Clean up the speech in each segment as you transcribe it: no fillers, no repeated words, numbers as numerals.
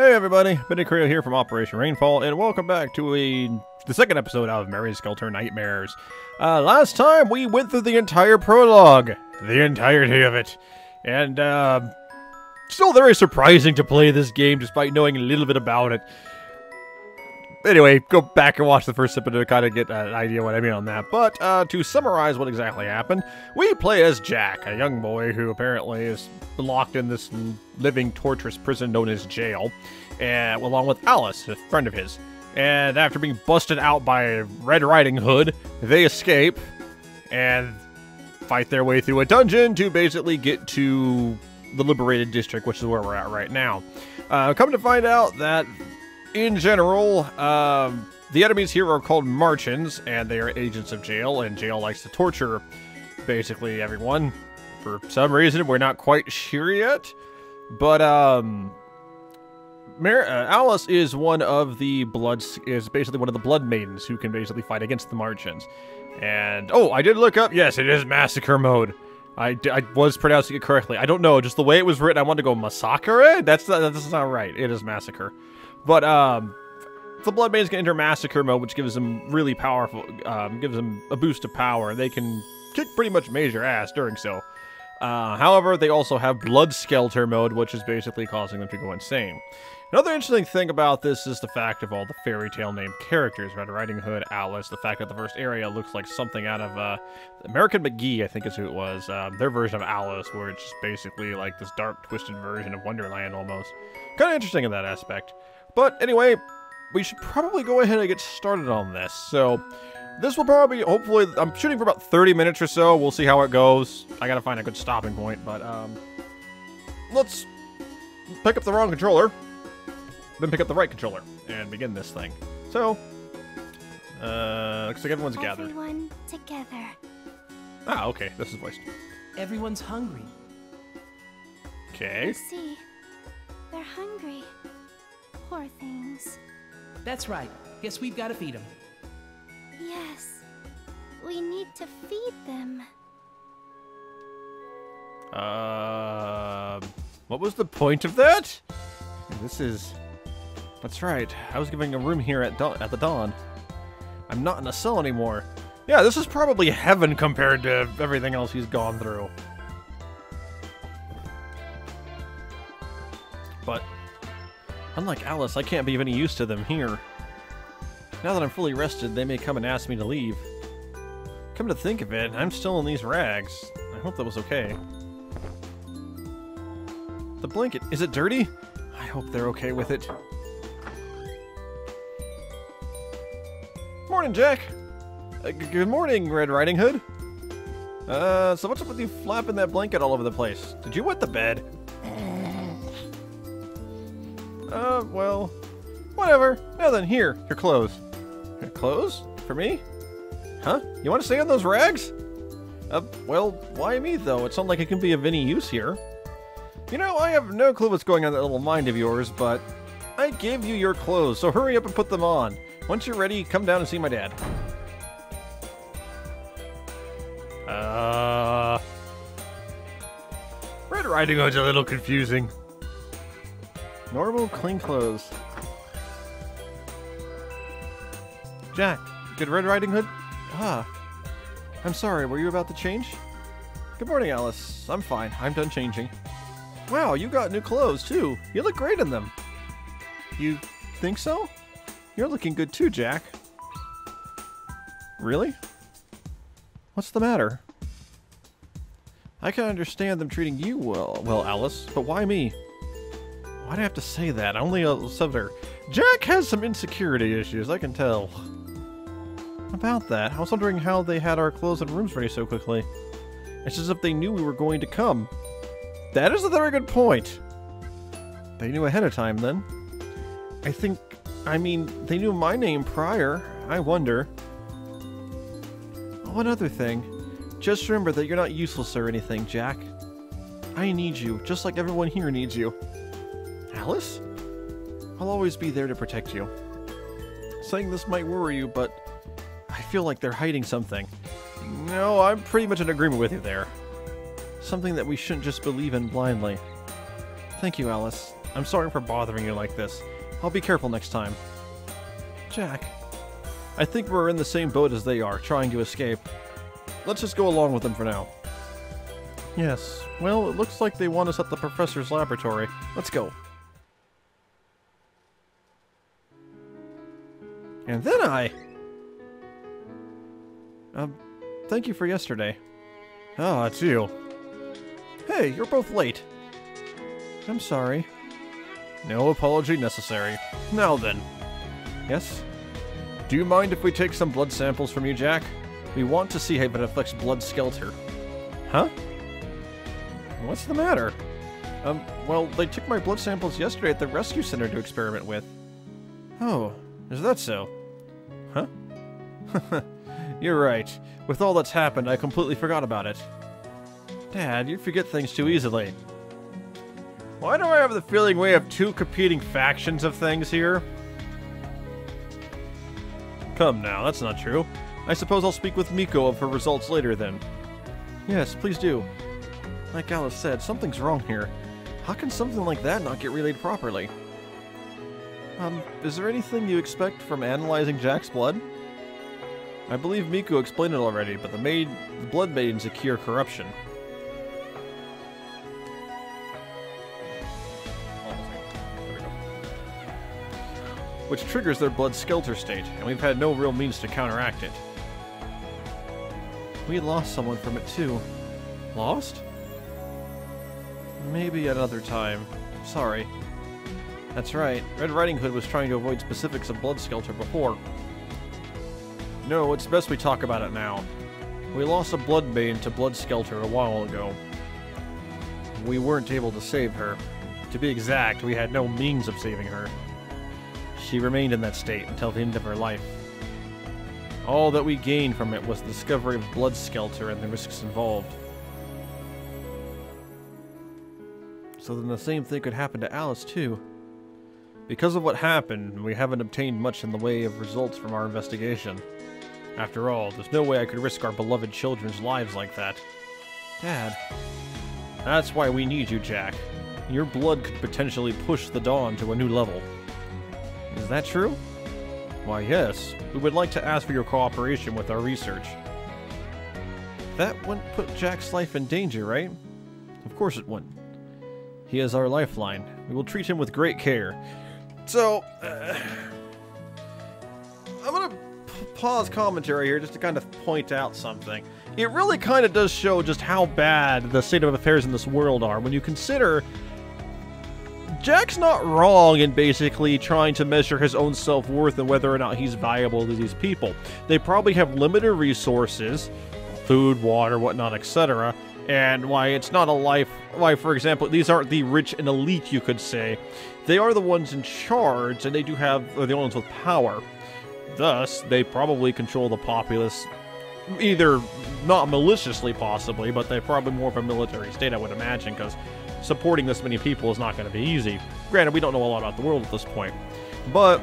Hey everybody, Michiru here from Operation Rainfall, and welcome back to the second episode of Mary Skelter Nightmares. Last time we went through the entire prologue, the entirety of it, and still very surprising to play this game despite knowing a little bit about it. Anyway, go back and watch the first episode to kind of get an idea what I mean on that. But to summarize what exactly happened, we play as Jack, a young boy who apparently is locked in this living, torturous prison known as jail, and along with Alice, a friend of his. And after being busted out by Red Riding Hood, they escape and fight their way through a dungeon to basically get to the Liberated District, which is where we're at right now. Come to find out that in general, the enemies here are called Marchins, and they are agents of jail, and jail likes to torture basically everyone. For some reason, we're not quite sure yet, but Alice is one of the basically one of the blood maidens who can basically fight against the Marchins. And oh, I did look up. Yes, it is massacre mode. I was pronouncing it correctly. I don't know, just the way it was written, I wanted to go massacre. That's not right. It is massacre. But the blood maidens can enter massacre mode, which gives them really powerful, gives them a boost of power. They can kick pretty much major ass during so. However, they also have blood skelter mode, which is basically causing them to go insane. Another interesting thing about this is the fact of all the fairy tale named characters: Red Riding Hood, Alice. The fact that the first area looks like something out of American McGee, I think is who it was. Their version of Alice, where it's just basically like this dark, twisted version of Wonderland almost. Kind of interesting in that aspect. But anyway, we should probably go ahead and get started on this. So this will probably, hopefully, I'm shooting for about 30 minutes or so. We'll see how it goes. I gotta find a good stopping point, but let's pick up the wrong controller, then pick up the right controller, and begin this thing. So, looks like everyone's gathered. Everyone together. Ah, okay, this is voiced. Everyone's hungry. Okay. You see, they're hungry. Poor things. That's right. Guess we've got to feed them. Yes, we need to feed them. What was the point of that? That's right. I was giving a room here at the Dawn. I'm not in a cell anymore. Yeah, this is probably heaven compared to everything else he's gone through. But unlike Alice, I can't be of any use to them here. Now that I'm fully rested, they may come and ask me to leave. Come to think of it, I'm still in these rags. I hope that was okay. The blanket, is it dirty? I hope they're okay with it. Morning, Jack. Good morning, Red Riding Hood. So what's up with you flapping that blanket all over the place? Did you wet the bed? Well, whatever. Now then, here, your clothes. Your clothes? For me? Huh? You want to stay on those rags? Well, why me, though? It's not like it can be of any use here. You know, I have no clue what's going on in that little mind of yours, but I gave you your clothes, so hurry up and put them on. Once you're ready, come down and see my dad. Red Riding Hood's a little confusing. Normal, clean clothes. Jack, good Red Riding Hood? Ah. I'm sorry, were you about to change? Good morning, Alice. I'm fine. I'm done changing. Wow, you got new clothes, too. You look great in them. You think so? You're looking good, too, Jack. Really? What's the matter? I can understand them treating you well, Alice, but why me? Why'd I have to say that? Only a subject. Jack has some insecurity issues, I can tell. About that, I was wondering how they had our clothes and rooms ready so quickly. It's as if they knew we were going to come. That is a very good point. They knew ahead of time, then. I mean, they knew my name prior. I wonder. Oh, another thing. Just remember that you're not useless or anything, Jack. I need you, just like everyone here needs you. Alice? I'll always be there to protect you. Saying this might worry you, but I feel like they're hiding something. No, I'm pretty much in agreement with you there. Something that we shouldn't just believe in blindly. Thank you, Alice. I'm sorry for bothering you like this. I'll be careful next time. Jack, I think we're in the same boat as they are, trying to escape. Let's just go along with them for now. Yes, well, it looks like they want us at the professor's laboratory. Let's go. And then thank you for yesterday. Ah, it's you. Hey, you're both late. I'm sorry. No apology necessary. Now then. Yes? Do you mind if we take some blood samples from you, Jack? We want to see how it affects Blood Skelter. Huh? What's the matter? Well, they took my blood samples yesterday at the rescue center to experiment with. Oh, is that so? Huh? You're right. With all that's happened, I completely forgot about it. Dad, you forget things too easily. Why do I have the feeling we have two competing factions of things here? Come now, that's not true. I suppose I'll speak with Miko of her results later then. Yes, please do. Like Alice said, something's wrong here. How can something like that not get relayed properly? Is there anything you expect from analyzing Jack's blood? I believe Miko explained it already, but the blood maidens cure corruption. Which triggers their Blood Skelter state, and we've had no real means to counteract it. We lost someone from it too. Lost? Maybe another time. Sorry. That's right, Red Riding Hood was trying to avoid specifics of Blood Skelter before. No, it's best we talk about it now. We lost a Blood Maiden to Blood Skelter a while ago. We weren't able to save her. To be exact, we had no means of saving her. She remained in that state until the end of her life. All that we gained from it was the discovery of Blood Skelter and the risks involved. So then the same thing could happen to Alice too. Because of what happened, we haven't obtained much in the way of results from our investigation. After all, there's no way I could risk our beloved children's lives like that. Dad. That's why we need you, Jack. Your blood could potentially push the Dawn to a new level. Is that true? Why, yes. We would like to ask for your cooperation with our research. That wouldn't put Jack's life in danger, right? Of course it wouldn't. He is our lifeline. We will treat him with great care. So, I'm gonna pause commentary here just to kind of point out something. It really kind of does show just how bad the state of affairs in this world are when you consider Jack's not wrong in basically trying to measure his own self-worth and whether or not he's valuable to these people. They probably have limited resources, food, water, whatnot, etc. And why it's not a life... Why, for example, these aren't the rich and elite, you could say. They are the ones in charge, and they do have... Or the ones with power. Thus, they probably control the populace. Either not maliciously, possibly, but they're probably more of a military state, I would imagine, because supporting this many people is not going to be easy. Granted, we don't know a lot about the world at this point. But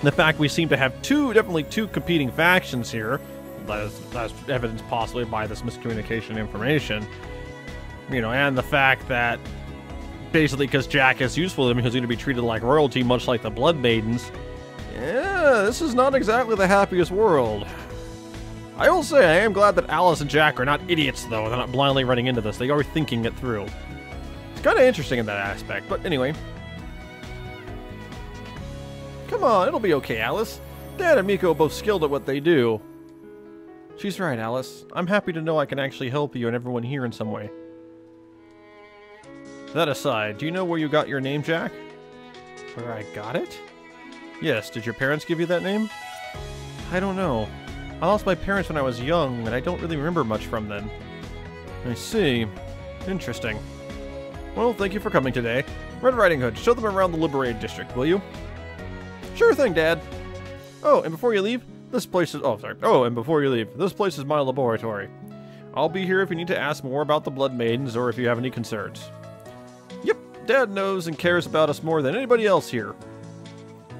the fact we seem to have definitely two competing factions here, that's evidenced possibly by this miscommunication information, you know, and the fact that basically because Jack is useful to them, he's going to be treated like royalty, much like the Blood Maidens. Yeah, this is not exactly the happiest world. I will say, I am glad that Alice and Jack are not idiots, though. They're not blindly running into this. They are thinking it through. It's kind of interesting in that aspect, but anyway. Come on, it'll be okay, Alice. Dad and Miko are both skilled at what they do. She's right, Alice. I'm happy to know I can actually help you and everyone here in some way. That aside, do you know where you got your name, Jack? Where I got it? Yes, did your parents give you that name? I don't know. I lost my parents when I was young, and I don't really remember much from then. I see. Interesting. Well, thank you for coming today. Red Riding Hood, show them around the Liberated District, will you? Sure thing, Dad. Oh, and before you leave, this place is... Oh, sorry. Oh, and before you leave, this place is my laboratory. I'll be here if you need to ask more about the Blood Maidens or if you have any concerns. Yep, Dad knows and cares about us more than anybody else here.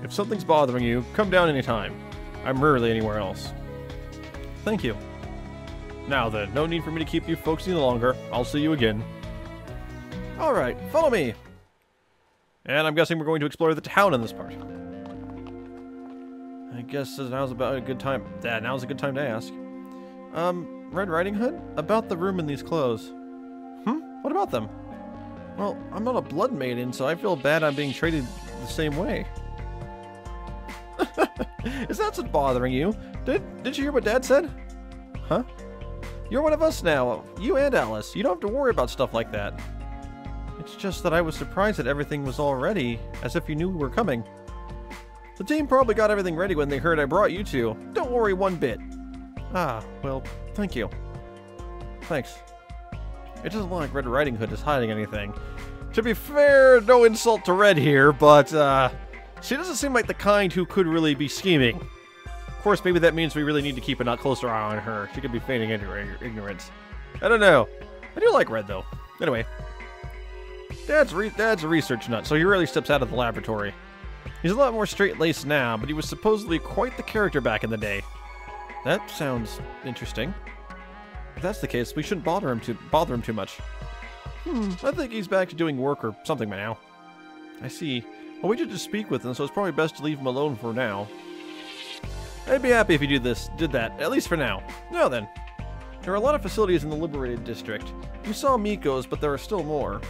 If something's bothering you, come down anytime. I'm rarely anywhere else. Thank you. Now then, no need for me to keep you folks any longer. I'll see you again. Alright, follow me. And I'm guessing we're going to explore the town in this part. I guess now's about a good time. Now's a good time to ask. Red Riding Hood? About the room in these clothes. What about them? Well, I'm not a blood maiden, so I feel bad I'm being treated the same way. Is that what's bothering you? Did you hear what Dad said? Huh? You're one of us now. You and Alice. You don't have to worry about stuff like that. It's just that I was surprised that everything was all ready, as if you knew we were coming. The team probably got everything ready when they heard I brought you two. Don't worry one bit. Ah, well, thank you. Thanks. It doesn't look like Red Riding Hood is hiding anything. To be fair, no insult to Red here, but, she doesn't seem like the kind who could really be scheming. Of course, maybe that means we really need to keep a closer eye on her. She could be feigning ignorance. I don't know. I do like Red, though. Anyway. Dad's a research nut, so he rarely steps out of the laboratory. He's a lot more straight-laced now, but he was supposedly quite the character back in the day. That sounds interesting. If that's the case, we shouldn't bother him too much. I think he's back to doing work or something by now. I see. Well, we did just speak with him, so it's probably best to leave him alone for now. I'd be happy if you did that, at least for now. Now then. There are a lot of facilities in the Liberated District. You saw Miko's, but there are still more.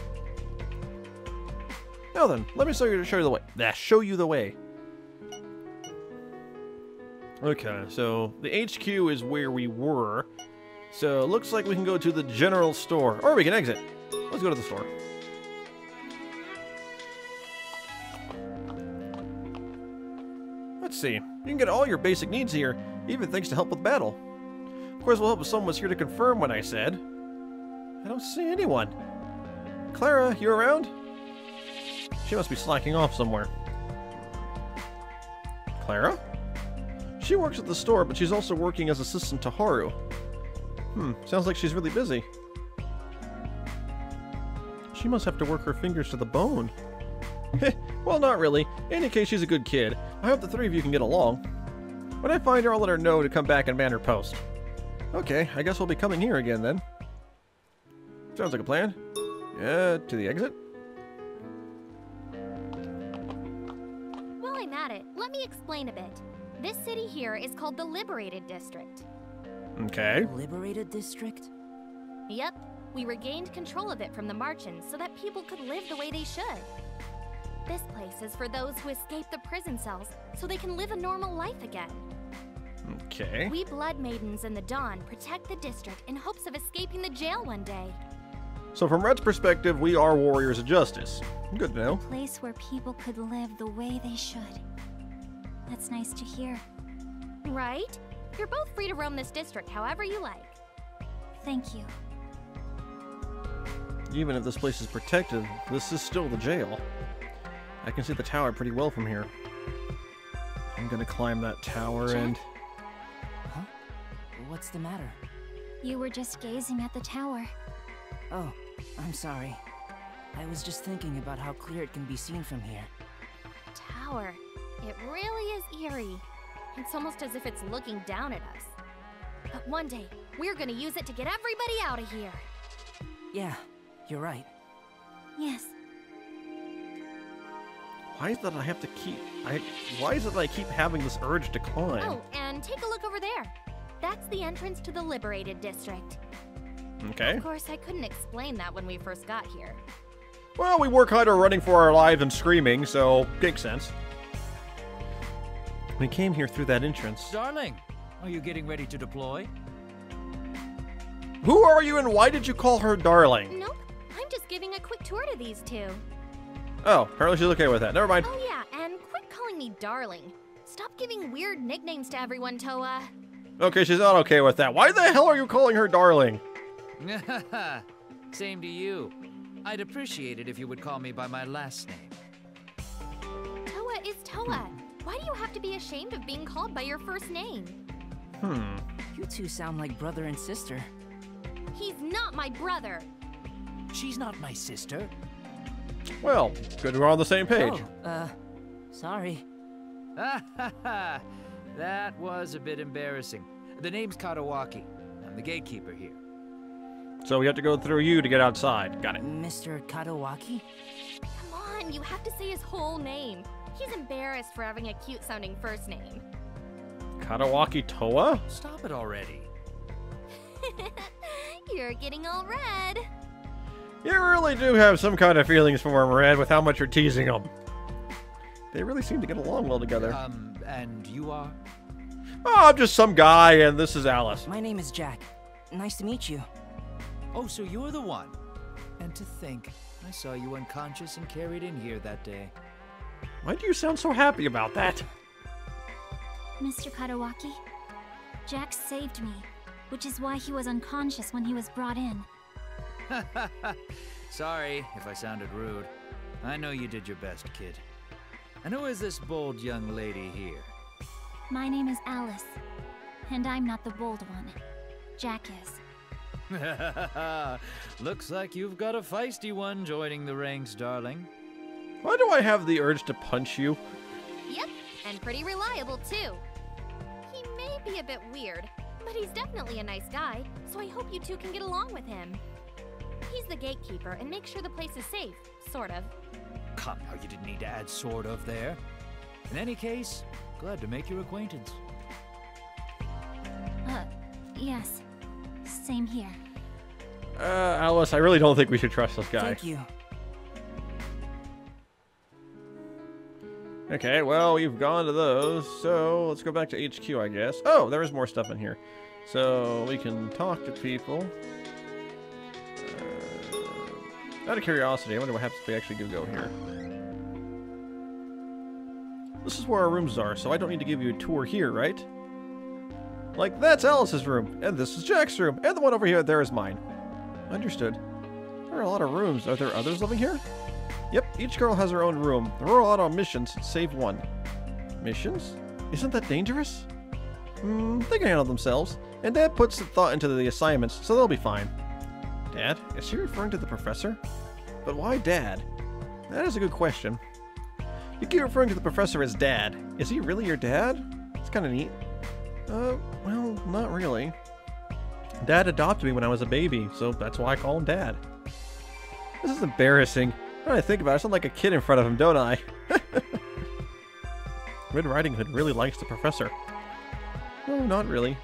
Now then, let me show you the way. Show you the way. Okay, so the HQ is where we were. So it looks like we can go to the general store, or we can exit. Let's go to the store. Let's see. You can get all your basic needs here, even thanks to help with battle. Of course, we'll help if someone was here to confirm what I said. I don't see anyone. Clara, you around? She must be slacking off somewhere. Clara? She works at the store, but she's also working as assistant to Haru. Sounds like she's really busy. She must have to work her fingers to the bone. Well, not really. In any case, she's a good kid. I hope the three of you can get along. When I find her, I'll let her know to come back and man her post. Okay, I guess we'll be coming here again then. Sounds like a plan. Yeah, to the exit? While I'm at it, let me explain a bit. This city here is called the Liberated District. Okay. Liberated District? Yep, we regained control of it from the Martians so that people could live the way they should. This place is for those who escaped the prison cells so they can live a normal life again. Okay. We Blood Maidens in the Dawn protect the district in hopes of escaping the jail one day. So from Red's perspective, we are warriors of justice. Good to know. A place where people could live the way they should. That's nice to hear. Right? You're both free to roam this district however you like. Thank you. Even if this place is protected, this is still the jail. I can see the tower pretty well from here. I'm gonna climb that tower and... Huh? What's the matter? You were just gazing at the tower. Oh, I'm sorry. I was just thinking about how clear it can be seen from here. Tower. It really is eerie. It's almost as if it's looking down at us. But one day, we're gonna use it to get everybody out of here. Yeah, you're right. Yes. Why is it that I have to keep... Why is it that I keep having this urge to climb? Oh, and take a look over there. That's the entrance to the Liberated District. Okay. Of course, I couldn't explain that when we first got here. Well, we were kind of running for our lives and screaming, so makes sense. We came here through that entrance. Darling, are you getting ready to deploy? Who are you and why did you call her darling? Nope, I'm just giving a quick tour to these two. Oh, apparently she's okay with that. Never mind. Oh yeah, and quit calling me darling. Stop giving weird nicknames to everyone, Toa. Okay, she's not okay with that. Why the hell are you calling her darling? Same to you. I'd appreciate it if you would call me by my last name. Toa is Toa. Why do you have to be ashamed of being called by your first name? You two sound like brother and sister. He's not my brother. She's not my sister. Well, good we're on the same page. Oh, sorry. That was a bit embarrassing. The name's Katawaki. I'm the gatekeeper here. So we have to go through you to get outside. Got it. Mr. Katawaki? Come on, him, you have to say his whole name. He's embarrassed for having a cute-sounding first name. Katawaki Toa? Stop it already. You're getting all red. You really do have some kind of feelings for him, Red, with how much you're teasing him. They really seem to get along well together. And you are? Oh, I'm just some guy, and this is Alice. My name is Jack. Nice to meet you. Oh, so you're the one. And to think, I saw you unconscious and carried in here that day. Why do you sound so happy about that? Mr. Katawaki, Jack saved me, which is why he was unconscious when he was brought in. Sorry if I sounded rude. I know you did your best, kid. And who is this bold young lady here? My name is Alice, and I'm not the bold one. Jack is. Looks like you've got a feisty one joining the ranks, darling. Why do I have the urge to punch you? Yep, and pretty reliable, too. He may be a bit weird, but he's definitely a nice guy, so I hope you two can get along with him. He's the gatekeeper and makes sure the place is safe, sort of. Come now, you didn't need to add sort of there. In any case, glad to make your acquaintance. Yes. Same here. Alice, I really don't think we should trust this guy. Thank you. Okay, well, we've gone to those, so let's go back to HQ, I guess. Oh, there is more stuff in here. So, we can talk to people. Out of curiosity, I wonder what happens if we actually do go here. This is where our rooms are, so I don't need to give you a tour here, right? Like, that's Alice's room, and this is Jack's room, and the one over here there is mine. Understood. There are a lot of rooms. Are there others living here? Yep, each girl has her own room. They're all out on missions, save one. Missions? Isn't that dangerous? They can handle themselves. And Dad puts the thought into the assignments, so they'll be fine. Dad? Is she referring to the professor? But why Dad? That is a good question. You keep referring to the professor as Dad. Is he really your dad? It's kind of neat. Well, not really. Dad adopted me when I was a baby, so that's why I call him Dad. This is embarrassing. Now that I think about it, I sound like a kid in front of him, don't I? Red Riding Hood really likes the professor. No, not really.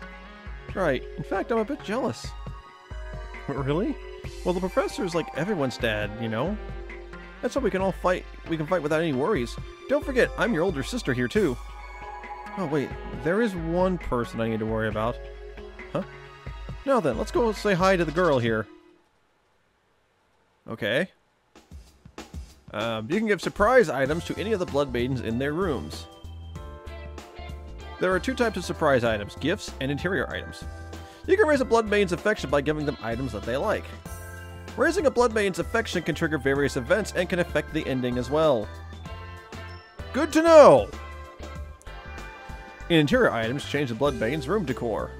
Right. In fact, I'm a bit jealous. Really? Well, the professor is like everyone's dad, you know? That's why we can all fight. We can fight without any worries. Don't forget, I'm your older sister here, too. Oh, wait. There is one person I need to worry about. Huh? Now then, let's go say hi to the girl here. Okay. You can give surprise items to any of the Blood Maidens in their rooms. There are two types of surprise items, gifts and interior items. You can raise a Blood Maiden's affection by giving them items that they like. Raising a Blood Maiden's affection can trigger various events and can affect the ending as well. Good to know! Interior items change the Blood Maiden's room decor.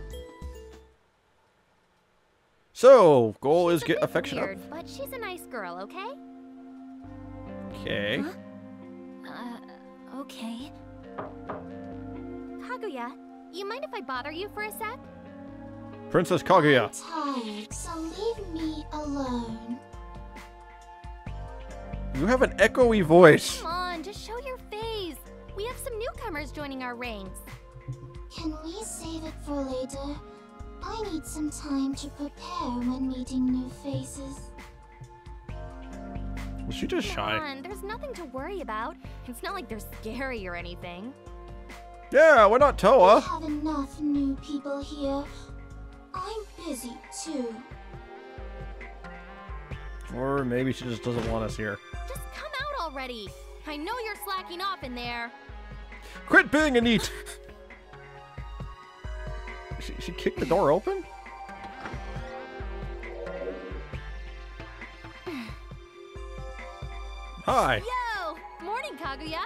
So, goal is get affection up. Weird, but she's a nice girl, okay? Okay. Huh? Okay. Kaguya, you mind if I bother you for a sec? Princess Kaguya. I'm tired, so leave me alone. You have an echoey voice. Come on, just show your face. We have some newcomers joining our ranks. Can we save it for later? I need some time to prepare when meeting new faces. Was she just Come shy? on, there's nothing to worry about. It's not like they're scary or anything. Yeah, we're not We Toa. have enough new people here. I'm busy too. Or maybe she just doesn't want us here. Just come out already. I know you're slacking off in there. Quit being a neat. She kicked the door open? Hi. Yo! Morning, Kaguya.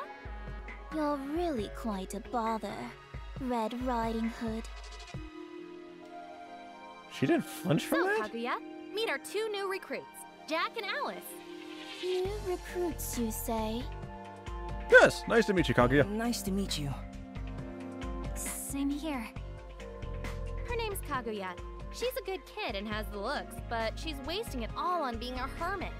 You're really quite a bother, Red Riding Hood. She didn't flinch from So, that? Kaguya, meet our two new recruits, Jack and Alice. New recruits, you say? Yes, nice to meet you, Kaguya. Nice to meet you. Same here. Her name's Kaguya. She's a good kid and has the looks, but she's wasting it all on being a hermit.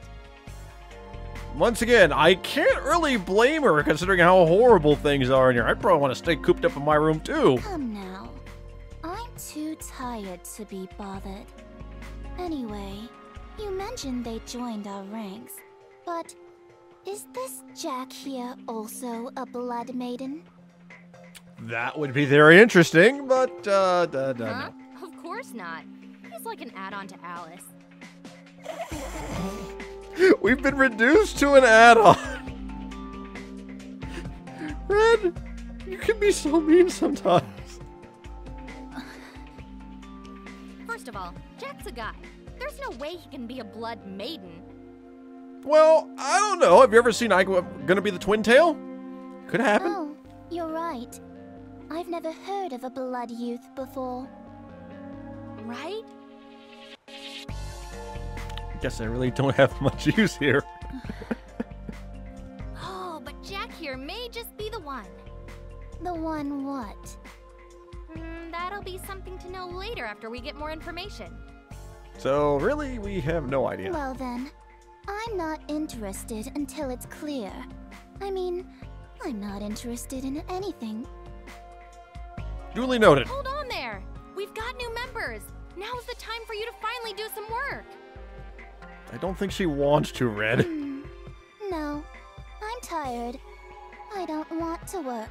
once again, I can't really blame her considering how horrible things are in here. I'd probably want to stay cooped up in my room too. Come now. I'm too tired to be bothered. Anyway, you mentioned they joined our ranks, but is this Jack here also a blood maiden? That would be very interesting, but Huh? no. Of course not. He's like an add-on to Alice. We've been reduced to an add-on. Red, you can be so mean sometimes. First of all, Jack's a guy. There's no way he can be a blood maiden. Well, I don't know. Have you ever seen Gonna Be the Twin Tail? Could happen. Oh, you're right. I've never heard of a blood youth before. Right? Guess I really don't have much use here. Oh, but Jack here may just be the one. The one what? That'll be something to know later after we get more information. So, really, we have no idea. Well then, I'm not interested until it's clear. I mean, I'm not interested in anything. Duly noted. Hold on there! We've got new members! Now's the time for you to finally do some work! I don't think she wants to, Red. No, I'm tired. I don't want to work.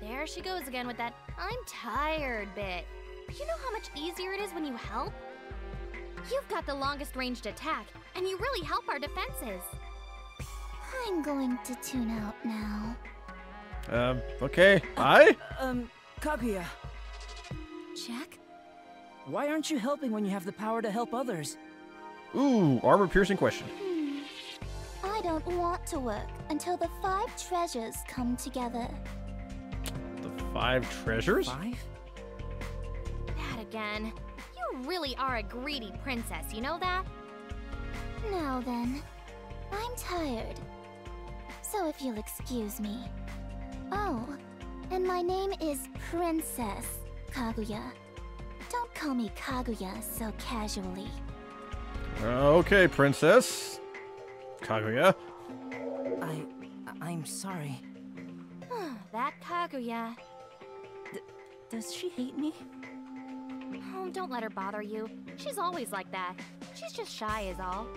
There she goes again with that "I'm tired" bit. You know how much easier it is when you help? You've got the longest ranged attack, and you really help our defenses. I'm going to tune out now. Okay. Bye? Kaguya, Jack? why aren't you helping when you have the power to help others? Ooh, armor-piercing question. I don't want to work until the 5 treasures come together. The 5 treasures? 5? That again. You really are a greedy princess, you know that? Now then, I'm tired. So if you'll excuse me. Oh, and my name is Princess Kaguya. Don't call me Kaguya so casually. Okay, Princess. Kaguya. I'm sorry. That Kaguya. Does she hate me? Oh, don't let her bother you. She's always like that. She's just shy is all.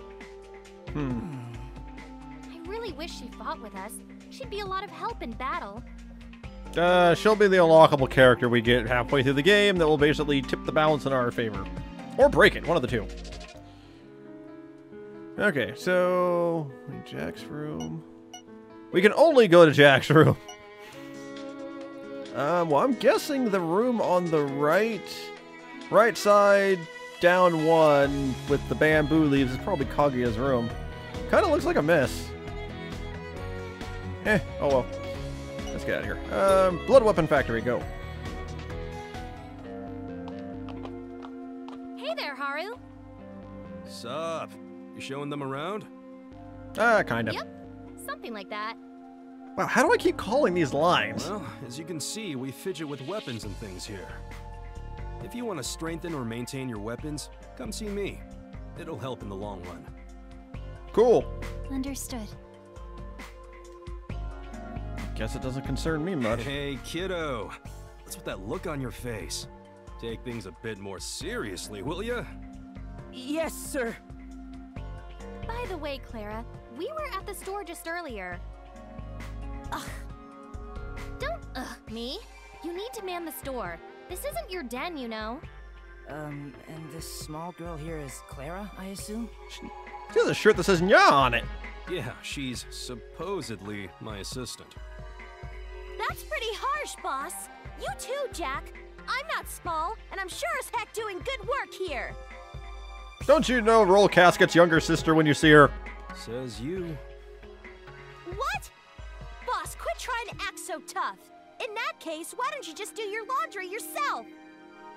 I really wish she fought with us. She'd be a lot of help in battle. She'll be the unlockable character we get halfway through the game that will basically tip the balance in our favor. Or break it, one of the two. Okay, so... Jack's room... We can only go to Jack's room. Well, I'm guessing the room on the right side, down 1, with the bamboo leaves is probably Kaguya's room. Kinda looks like a mess. Oh well. Let's get out of here. Blood Weapon Factory, go. Hey there, Haru. Sup? You showing them around? Kinda. Yep, something like that. Wow, how do I keep calling these lines? Well, as you can see, we fidget with weapons and things here. If you want to strengthen or maintain your weapons, come see me. It'll help in the long run. Cool. Understood. Guess it doesn't concern me much. Hey, kiddo. What's with that look on your face? Take things a bit more seriously, will ya? Yes, sir. By the way, Clara, we were at the store just earlier. Ugh. Don't me. You need to man the store. This isn't your den, you know. And this small girl here is Clara, I assume? She has a shirt that says Nya on it. Yeah, she's supposedly my assistant. That's pretty harsh, boss. You too, Jack. I'm not small, and I'm sure as heck doing good work here. Don't you know Roll Casket's younger sister when you see her? Says you. What? Boss, quit trying to act so tough. In that case, why don't you just do your laundry yourself?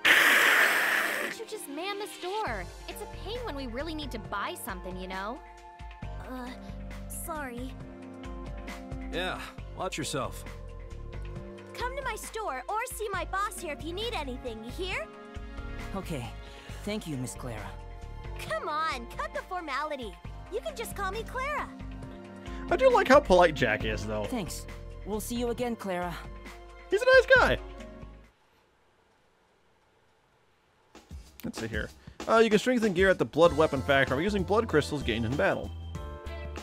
Why don't you just man the store? It's a pain when we really need to buy something, you know? Sorry. Yeah, watch yourself. Come to my store or see my boss here if you need anything, you hear? Okay. Thank you, Miss Clara. Come on, cut the formality. You can just call me Clara. I do like how polite Jack is, though. Thanks. We'll see you again, Clara. He's a nice guy. Let's see here. You can strengthen gear at the Blood Weapon Factory using blood crystals gained in battle.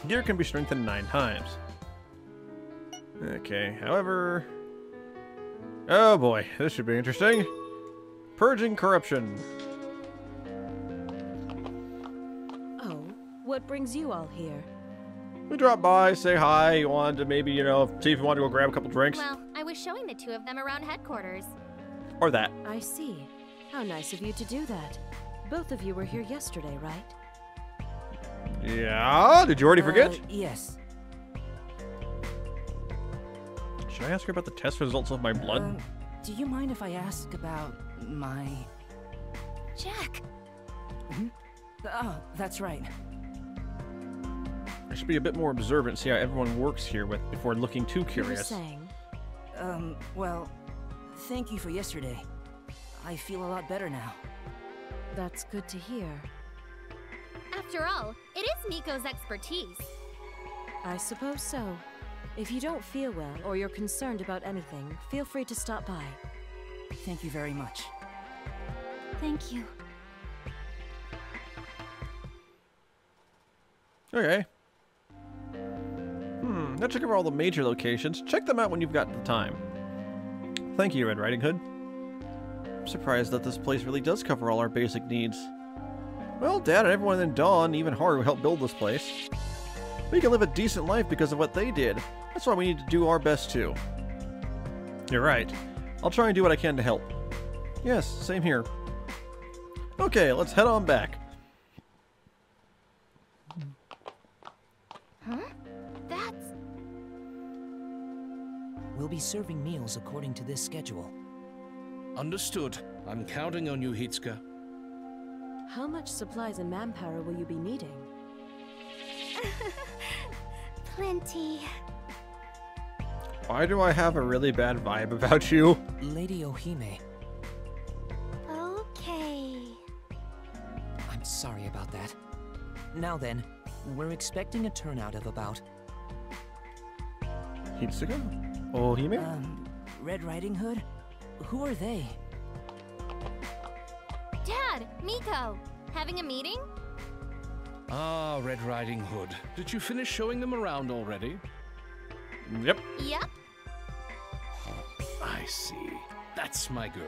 Gear can be strengthened 9 times. Okay, however... Oh boy, this should be interesting. Purging corruption. Oh, what brings you all here? We dropped by, say hi, you wanted to maybe, see if you wanted to go grab a couple drinks. Well, I was showing the two of them around headquarters. Or that. I see. How nice of you to do that. Both of you were here yesterday, right? Yeah? Did you already forget? Yes. Should I ask her about the test results of my blood? Do you mind if I ask about my... Jack! Oh, that's right. I should be a bit more observant, see how everyone works here before looking too curious. You were saying? Well, thank you for yesterday. I feel a lot better now. That's good to hear. After all, it is Miko's expertise. I suppose so. If you don't feel well or you're concerned about anything, feel free to stop by. Thank you very much. Thank you. Okay. That should cover all the major locations. Check them out when you've got the time. Thank you, Red Riding Hood. I'm surprised that this place really does cover all our basic needs. Well, Dad and everyone in Dawn, even Haru, helped build this place. We can live a decent life because of what they did. That's why we need to do our best too. You're right. I'll try and do what I can to help. Yes, same here. Okay, let's head on back. Huh? That's... We'll be serving meals according to this schedule. Understood. I'm counting on you, Hitsuka. How much supplies and manpower will you be needing? Plenty. Why do I have a really bad vibe about you? Lady Ohime. Okay. I'm sorry about that. Now then, we're expecting a turnout of about... Hitsuka? Ohime? Red Riding Hood? Who are they? Dad, Miko, having a meeting? Ah, Red Riding Hood. Did you finish showing them around already? Yep. Yep. I see. That's my girl.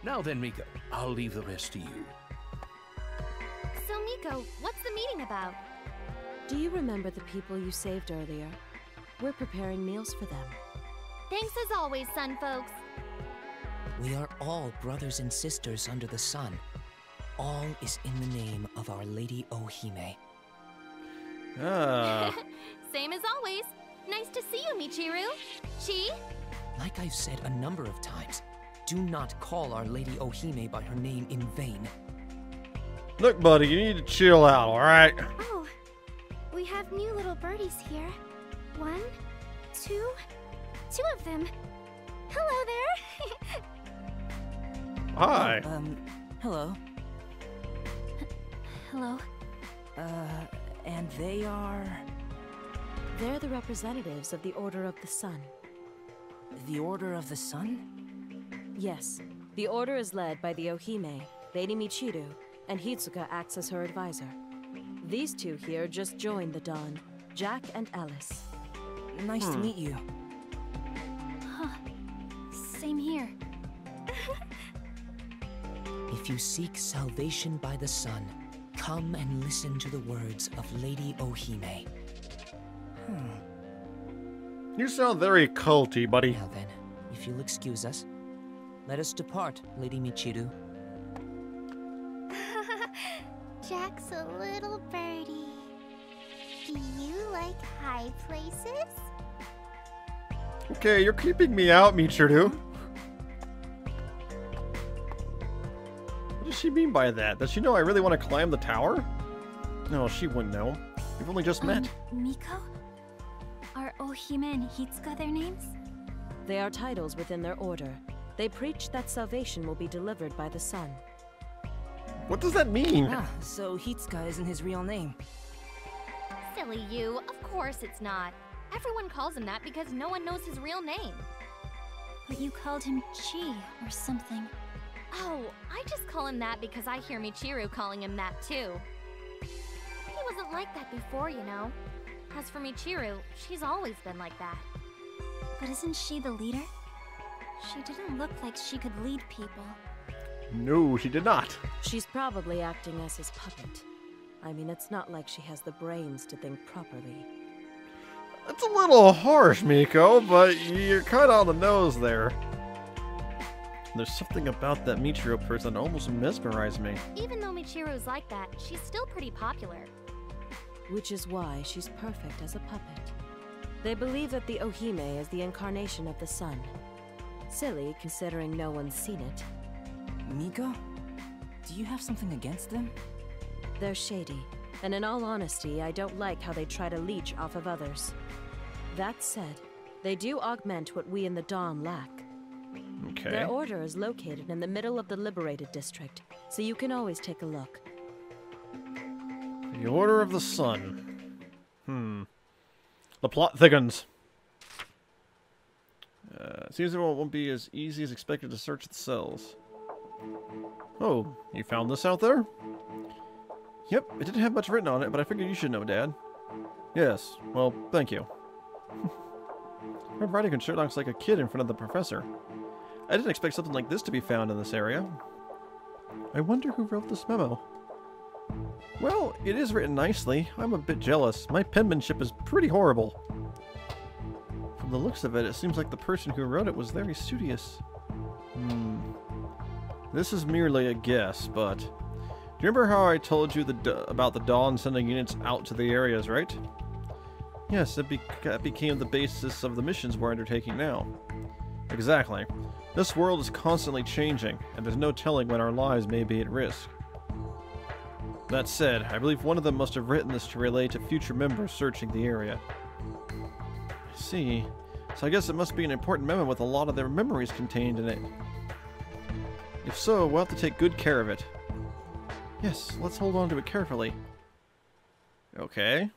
Now then, Miko, I'll leave the rest to you. So, Miko, what's the meeting about? Do you remember the people you saved earlier? We're preparing meals for them. Thanks as always, Sun Folks. We are all brothers and sisters under the sun. All is in the name of Our Lady Ohime. Same as always. Nice to see you, Michiru. Chi? Like I've said a number of times, do not call Our Lady Ohime by her name in vain. Look, buddy, you need to chill out, alright? Oh, we have new little birdies here. 1, 2, 2 of them. Hello there. Hi. Hello. Hello. And they are... They're the representatives of the Order of the Sun. The Order of the Sun? Yes. The Order is led by the Ohime, Lady Michiru, and Hitsuka acts as her advisor. These two here just joined the Dawn, Jack and Alice. Nice to meet you. Huh. Same here. If you seek salvation by the sun, come and listen to the words of Lady Ohime. You sound very culty, buddy. Now then, if you'll excuse us, let us depart, Lady Michiru. Jack's a little birdie. Do you like high places? Okay, you're keeping me out, Michiru. What does she mean by that? Does she know I really want to climb the tower? No, she wouldn't know. We've only just met. Miko? Are Ohime and Hitsuka their names? They are titles within their order. They preach that salvation will be delivered by the sun. What does that mean? Ah, so Hitsuka isn't his real name. Silly you, of course it's not. Everyone calls him that because no one knows his real name. But you called him Chi or something. Oh, I just call him that because I hear Michiru calling him that too. He wasn't like that before, you know. As for Michiru, she's always been like that. But isn't she the leader? She didn't look like she could lead people. No, she did not. She's probably acting as his puppet. I mean, it's not like she has the brains to think properly. That's a little harsh, Miko, but you're kind of on the nose there. There's something about that Michiru person that almost mesmerized me. Even though Michiru's like that, she's still pretty popular. Which is why she's perfect as a puppet. They believe that the Ohime is the incarnation of the sun. Silly, considering no one's seen it. Miko? Do you have something against them? They're shady, and in all honesty, I don't like how they try to leech off of others. That said, they do augment what we in the Dawn lack. Okay. Their order is located in the middle of the Liberated District, so you can always take a look. The Order of the Sun. The plot thickens. Seems it won't be as easy as expected to search the cells. Oh, you found this out there? Yep, it didn't have much written on it, but I figured you should know, Dad. Yes, well, thank you. Red Riding Hood sure looks like a kid in front of the professor. I didn't expect something like this to be found in this area. I wonder who wrote this memo. Well, it is written nicely. I'm a bit jealous. My penmanship is pretty horrible. From the looks of it, it seems like the person who wrote it was very studious. This is merely a guess, but... Do you remember how I told you about the Dawn sending units out to the areas, right? Yes, that became the basis of the missions we're undertaking now. Exactly. This world is constantly changing, and there's no telling when our lives may be at risk. That said, I believe one of them must have written this to relay to future members searching the area. I see. So I guess it must be an important memo with a lot of their memories contained in it. If so, we'll have to take good care of it. Yes, let's hold on to it carefully. Okay.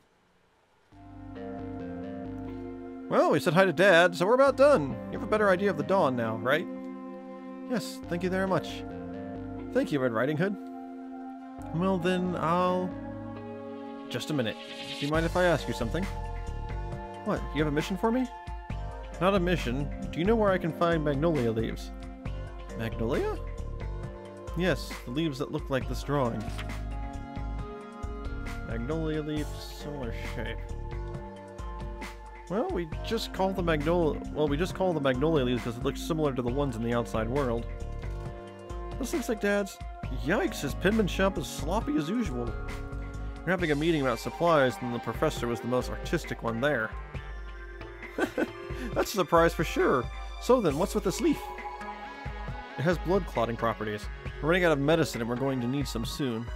Well, we said hi to Dad, so we're about done. You have a better idea of the Dawn now, right? Yes, thank you very much. Thank you, Red Riding Hood. Well then, I'll... Just a minute. Do you mind if I ask you something? What, you have a mission for me? Not a mission. Do you know where I can find magnolia leaves? Magnolia? Yes, the leaves that look like this drawing. Magnolia leaves, similar shape. Well, we just call the magnolia leaves because it looks similar to the ones in the outside world. This looks like Dad's. Yikes, his penmanship is sloppy as usual. We're having a meeting about supplies, and the professor was the most artistic one there. That's a surprise for sure. So then, what's with this leaf? It has blood clotting properties. We're running out of medicine and we're going to need some soon.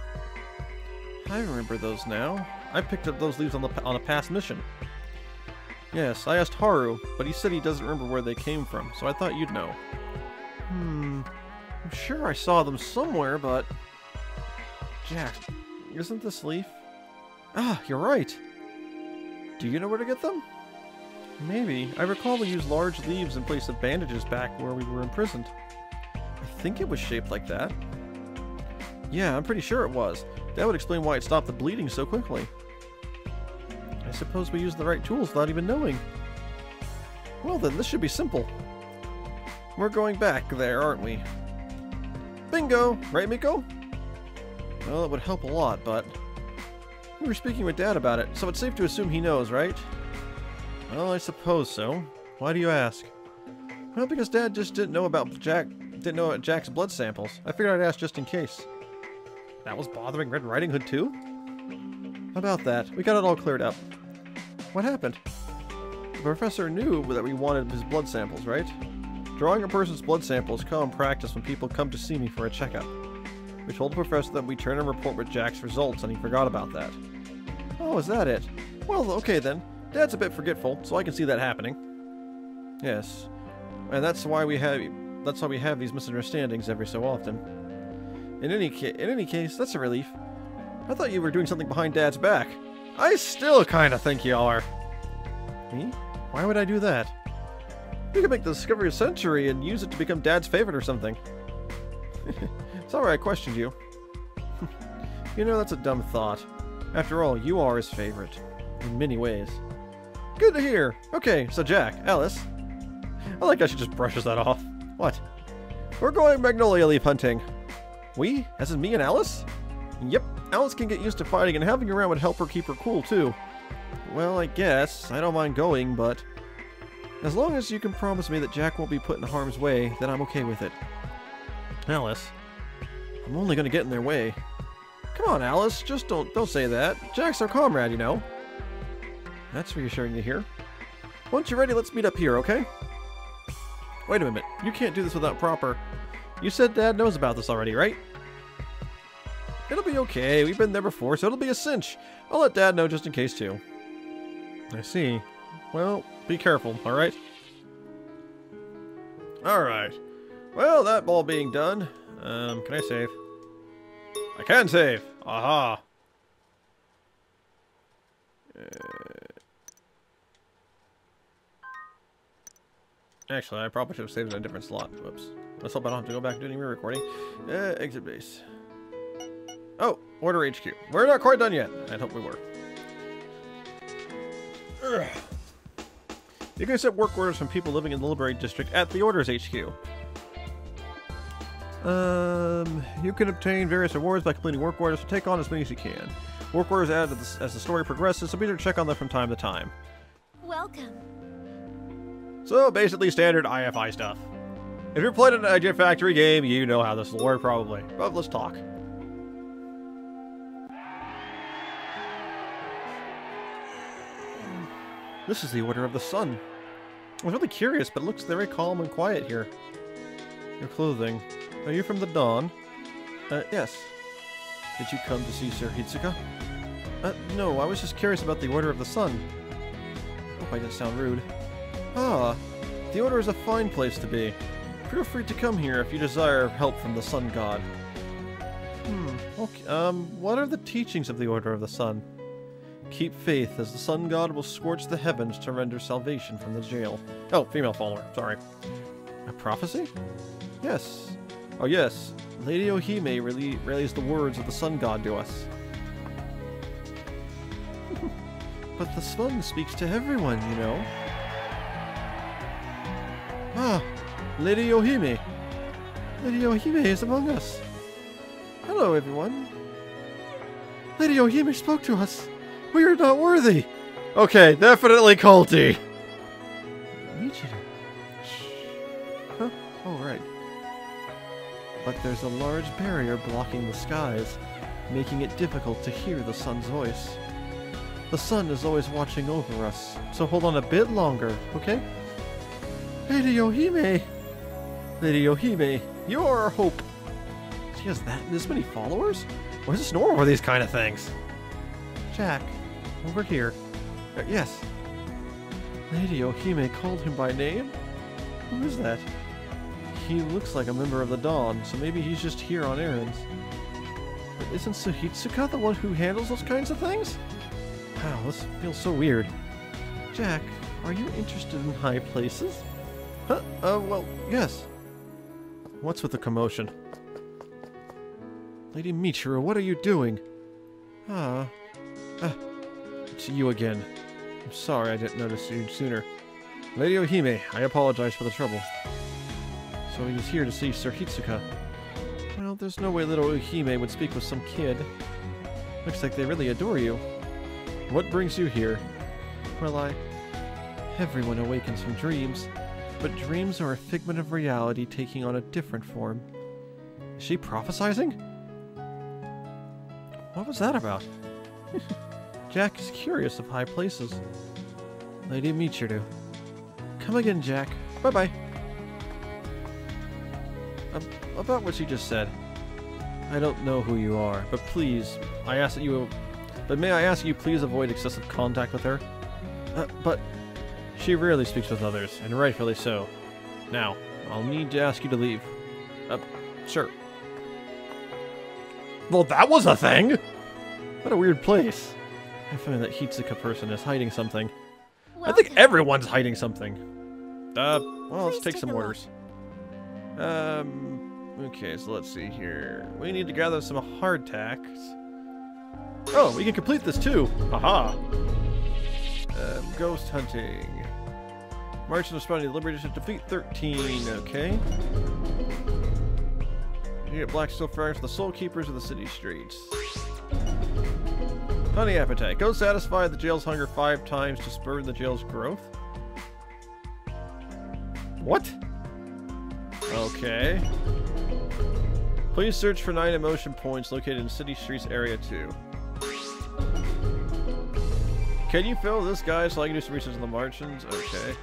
I remember those now. I picked up those leaves on a past mission. Yes, I asked Haru, but he said he doesn't remember where they came from, so I thought you'd know. I'm sure I saw them somewhere, but... Jack, isn't this leaf? Ah, you're right. Do you know where to get them? Maybe. I recall we used large leaves in place of bandages back where we were imprisoned. I think it was shaped like that. Yeah, I'm pretty sure it was. That would explain why it stopped the bleeding so quickly. I suppose we used the right tools without even knowing. Well then, this should be simple. We're going back there, aren't we? Bingo! Right, Miko? Well, it would help a lot, but... We were speaking with Dad about it, so it's safe to assume he knows, right? Well, I suppose so. Why do you ask? Well, because Dad just didn't know about Jack's blood samples. I figured I'd ask just in case. That was bothering Red Riding Hood too? How about that? We got it all cleared up. What happened? The professor knew that we wanted his blood samples, right? Drawing a person's blood sample is common practice when people come to see me for a checkup. We told the professor that we'd turn in a report with Jack's results, and he forgot about that. Oh, is that it? Well, okay then. Dad's a bit forgetful, so I can see that happening. Yes. And that's why we have these misunderstandings every so often. In any case, that's a relief. I thought you were doing something behind Dad's back. I still kind of think you are. Me? Why would I do that? You could make the discovery of Century and use it to become Dad's favorite or something. Sorry I questioned you. You know, that's a dumb thought. After all, you are his favorite. In many ways. Good to hear. Okay, so Jack, Alice. I like how she just brushes that off. What? We're going magnolia leaf hunting. We? As in me and Alice? Yep. Alice can get used to fighting, and having you around would help her keep her cool, too. Well, I guess. I don't mind going, but... as long as you can promise me that Jack won't be put in harm's way, then I'm okay with it. Alice? I'm only gonna get in their way. Come on, Alice. Just don't say that. Jack's our comrade, you know. That's reassuring to hear. Once you're ready, let's meet up here, okay? Wait a minute. You can't do this without proper... You said Dad knows about this already, right? It'll be okay. We've been there before, so it'll be a cinch. I'll let Dad know just in case, too. I see. Well, be careful, alright? Alright. Well, that all being done, can I save? I can save! Aha! Actually, I probably should have saved it in a different slot. Whoops. Let's hope I don't have to go back and do any re-recording. Exit base. Oh, Order HQ. We're not quite done yet. I'd hope we were. Ugh. You can accept work orders from people living in the Liberated District at the Orders HQ. You can obtain various rewards by completing work orders, so take on as many as you can. Work orders added as the story progresses, so be sure to check on them from time to time. Welcome. So, basically standard IFI stuff. If you're playing an Idea Factory game, you know how this will work, probably. But let's talk. This is the Order of the Sun. I was really curious, but it looks very calm and quiet here. Your clothing. Are you from the Dawn? Yes. Did you come to see Sir Hitsuka? No, I was just curious about the Order of the Sun. Hope I didn't sound rude. Ah, the Order is a fine place to be. Feel free to come here if you desire help from the Sun God. Okay, what are the teachings of the Order of the Sun? Keep faith, as the Sun God will scorch the heavens to render salvation from the jail. Oh, female follower, sorry. A prophecy? Yes. Oh yes, Lady Ohime relays the words of the Sun God to us. But the Sun speaks to everyone, you know. Ah, Lady Ohime. Lady Ohime is among us. Hello, everyone. Lady Ohime spoke to us. We are not worthy. Okay, definitely culty. Michiru. Huh? Oh, right. But there's a large barrier blocking the skies, making it difficult to hear the Sun's voice. The Sun is always watching over us, so hold on a bit longer, okay? Lady Ohime! Lady Ohime, you are our hope! She has this many followers? Why is this normal for these kind of things? Jack, over here. Yes. Lady Ohime called him by name? Who is that? He looks like a member of the Dawn, so maybe he's just here on errands. But isn't Suhitsuka the one who handles those kinds of things? Wow, this feels so weird. Jack, are you interested in high places? Huh? Well, yes. What's with the commotion? Lady Michiru, what are you doing? It's you again. I'm sorry I didn't notice you sooner. Lady Ohime, I apologize for the trouble. So he was here to see Sir Hitsuka. Well, there's no way little Ohime would speak with some kid. Looks like they really adore you. What brings you here? Well, everyone awakens from dreams, but dreams are a figment of reality taking on a different form. Is she prophesizing? What was that about? Jack is curious of high places. Lady Michiru. Come again, Jack. Bye-bye. About what she just said. I don't know who you are, but please, may I ask you please avoid excessive contact with her? But she rarely speaks with others, and rightfully so. Now, I'll need to ask you to leave. Sure. Well, that was a thing! What a weird place. I find that Hitsuka person is hiding something. I think everyone's hiding something. Well, let's take some orders. Okay, so let's see here. We need to gather some hardtacks. Oh, we can complete this too. Aha. Ghost hunting. March responding to Liberated District, defeat 13. Okay. You get black steel fires for the soul keepers of the city streets. Honey appetite. Go satisfy the jail's hunger 5 times to spur the jail's growth. What? Okay. Please search for 9 emotion points located in city streets area 2. Can you fill this guy so I can do some research on the Martians? Okay.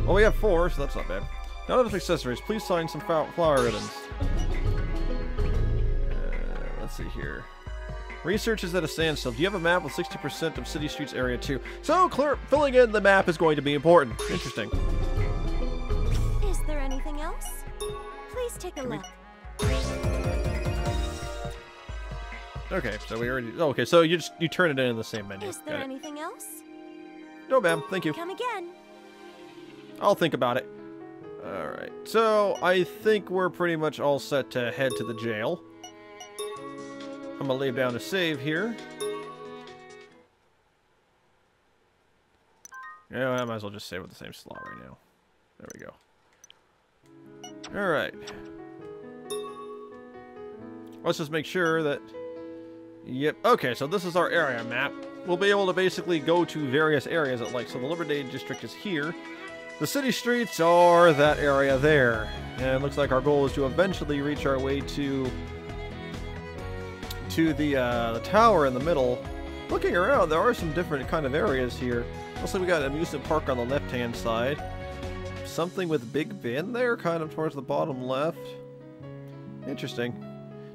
Well, we have 4, so that's not bad. Now enough accessories. Please sign some flower ribbons. Let's see here. Research is at a standstill. Do you have a map with 60% of city streets area 2? So, filling in the map is going to be important. Interesting. Is there anything else? Please take a look. Okay, so we already... Okay, so you turn it in the same menu. Is there anything else? No, ma'am. Thank you. Come again. I'll think about it. Alright, so I think we're pretty much all set to head to the jail. I'm gonna lay down a save here. Yeah, I might as well just save with the same slot right now. There we go. Alright. Let's just make sure that... Yep, okay, so this is our area map. We'll be able to basically go to various areas at so the Liberated District is here. The city streets are that area there. And it looks like our goal is to eventually reach our way to the tower in the middle. Looking around, there are some different kind of areas here. Looks like we got an amusement park on the left-hand side. Something with Big Ben there, kind of towards the bottom left. Interesting.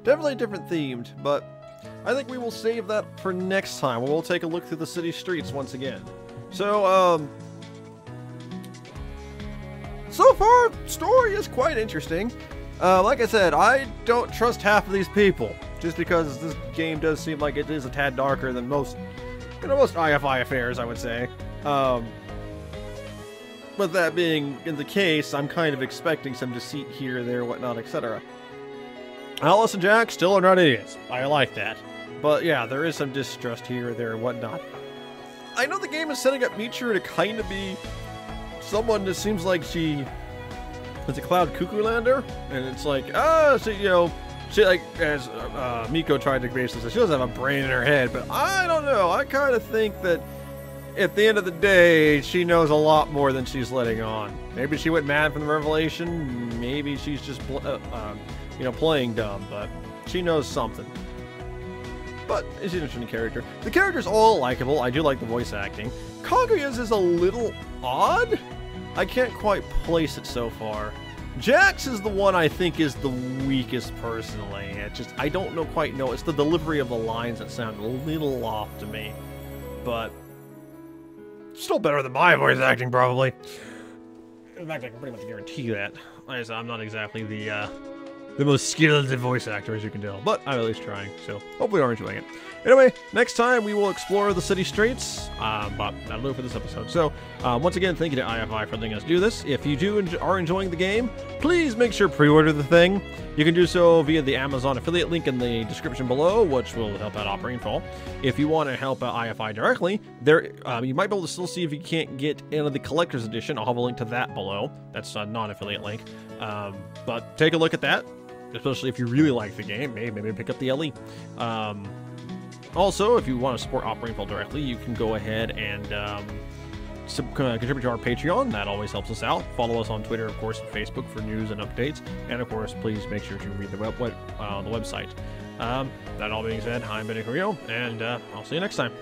Definitely different themed, but I think we will save that for next time. We'll take a look through the city streets once again. So, so far, story is quite interesting. Like I said, I don't trust half of these people, just because this game does seem like it is a tad darker than most, most IFI affairs, I would say. But that being in the case, I'm kind of expecting some deceit here, there, whatnot, etc. Alice and Jack still are not idiots. I like that. But yeah, there is some distrust here, there, and whatnot. I know the game is setting up Michiru to kind of be someone that seems like she is a Cloud Cuckoo Lander, and it's like, she like, as Miko tried to basically say, she doesn't have a brain in her head, but I don't know, I kind of think that at the end of the day, she knows a lot more than she's letting on. Maybe she went mad from the revelation, maybe she's just, playing dumb, but she knows something. But she's an interesting character. The character's all likable. I do like the voice acting. Kaguya's is a little odd. I can't quite place it so far. Jax is the one I think is the weakest personally. It just, I don't quite know. It's the delivery of the lines that sound a little off to me. But still better than my voice acting, probably. In fact, I can pretty much guarantee that. Like I said, I'm not exactly the most skilled voice actor, as you can tell, but I'm at least trying, so hopefully you're enjoying it. Anyway, next time we will explore the city streets, but that'll do it for this episode. So, once again, thank you to IFI for letting us do this. If you are enjoying the game, please make sure to pre-order the thing. You can do so via the Amazon affiliate link in the description below, which will help out Rainfall. If you want to help out IFI directly, you might be able to still see if you can't get into the Collector's Edition. I'll have a link to that below. That's a non-affiliate link. But take a look at that. Especially if you really like the game, maybe pick up the LE. Also, if you want to support Rainfall directly, you can go ahead and contribute to our Patreon. That always helps us out. Follow us on Twitter, of course, and Facebook for news and updates. And of course, please make sure to read the website. That all being said, I'm Benny Carrillo, and I'll see you next time.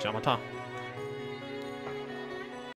Ciao, mata.